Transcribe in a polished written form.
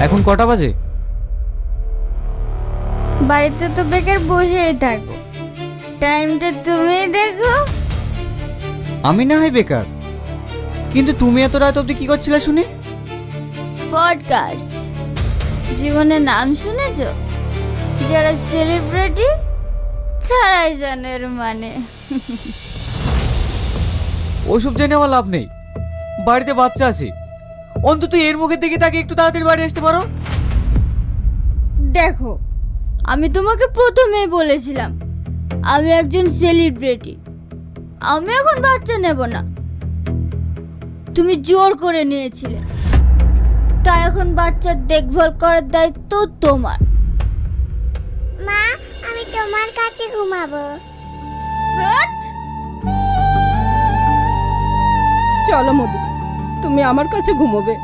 এখন কটা বাজে? বাড়িতে তো বেকার বসেই থাকো, টাইমটা তুমি দেখো। আমি না হয় বেকার, কিন্তু তুমি এত রাত অবধি কি করছিলে শুনি? পডকাস্ট। জীবনে নাম শুনেছো? যারা সেলিব্রিটি তারাই জানে এর মানে। ওসব জেনে আমার লাভ নেই, বাড়িতে বাচ্চা আছে। অন্তত এর মুখের দিকে তাকে একটু তাড়াতাড়ি বাড়ি আসতে পারো। দেখো, আমি তোমাকে প্রথমেই বলেছিলাম আমি একজন সেলিব্রিটি, আমি এখন বাচ্চা নেব না। তুমি জোর করে নিয়েছিলে, তাই এখন বাচ্চার দেখভাল করার দায়িত্ব তোমার। মা, আমি তোমার কাছে ঘুমাবো। চলো মধু, তুমি আমার কাছে ঘুমোবে।